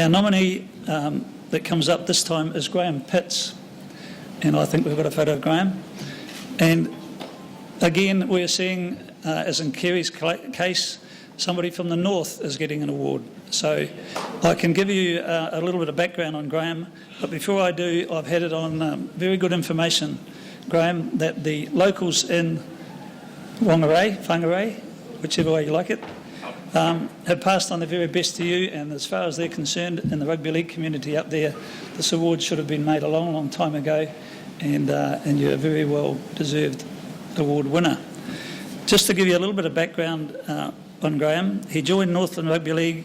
Our nominee that comes up this time is Graham Pitts, and I think we've got a photo of Graham. And again, we're seeing, as in Kerry's case, somebody from the north is getting an award. So I can give you a little bit of background on Graham, but before I do, I've had it on very good information, Graham, that the locals in Whangarei, whichever way you like it, have passed on the very best to you, and as far as they're concerned in the rugby league community up there, this award should have been made a long, long time ago, and you're a very well deserved award winner. Just to give you a little bit of background on Graham, he joined Northland Rugby League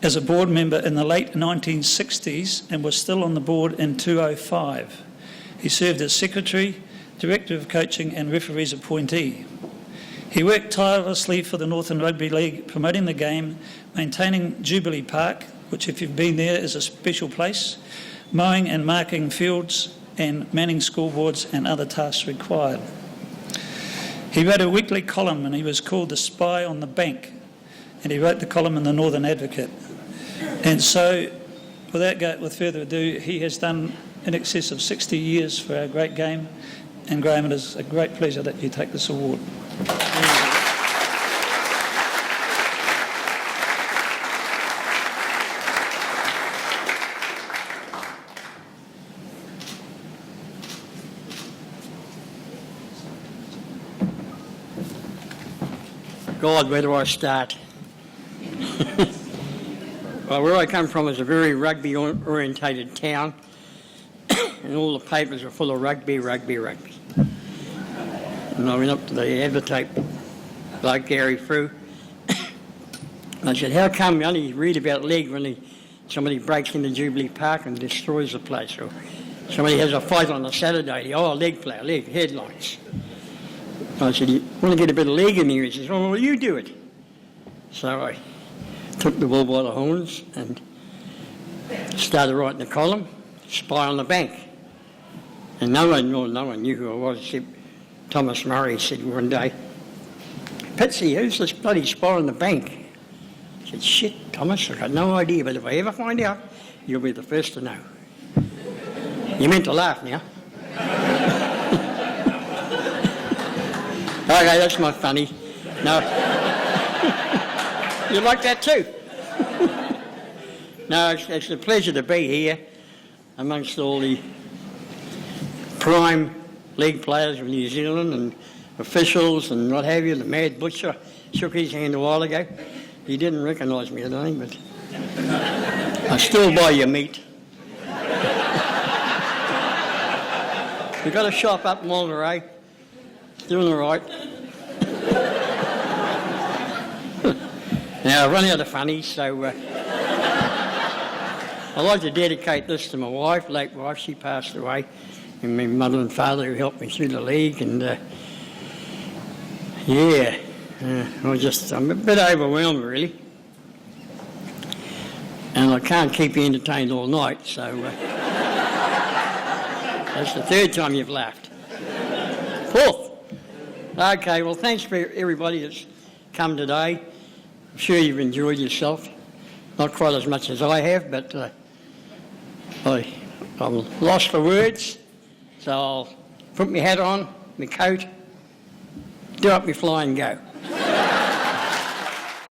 as a board member in the late 1960s and was still on the board in 2005. He served as secretary, director of coaching and referees appointee. He worked tirelessly for the Northland Rugby League, promoting the game, maintaining Jubilee Park, which if you've been there is a special place, mowing and marking fields and manning scoreboards and other tasks required. He wrote a weekly column and he was called the Spy on the Bank, and he wrote the column in the Northern Advocate. And so, with further ado, he has done in excess of 60 years for our great game, and Graham, it is a great pleasure that you take this award. God, where do I start? Well, where I come from is a very rugby-orientated town, and all the papers are full of rugby. And I went up to the advertise bloke, Gary Frew. I said, how come you only read about league when somebody breaks into Jubilee Park and destroys the place, or somebody has a fight on a Saturday, league player, league, headlines. I said, you want to get a bit of league in here? He says, well, you do it. So I took the bull by the horns and started writing a column, Spy on the Bank. And no one knew who I was except Thomas Murray said one day, Pitsy, who's this bloody spy on the bank? I said, shit, Thomas, I've got no idea, but if I ever find out, you'll be the first to know. You meant to laugh now. Okay, that's not funny. No. You like that too? No, it's a pleasure to be here amongst all the prime league players of New Zealand and officials and what have you. The Mad Butcher shook his hand a while ago. He didn't recognise me, I don't think, but I still buy your meat. We've got a shop up in Whangarei. Doing all right. Now, I've run out of funnies, so I'd like to dedicate this to my wife, late wife. She passed away, and my mother and father who helped me through the league. And I'm a bit overwhelmed, really. And I can't keep you entertained all night, so that's the third time you've laughed. Fourth. Okay, well, thanks for everybody that's come today. I'm sure you've enjoyed yourself. Not quite as much as I have, but I'm lost for words. So I'll put my hat on, my coat, do up my fly and go.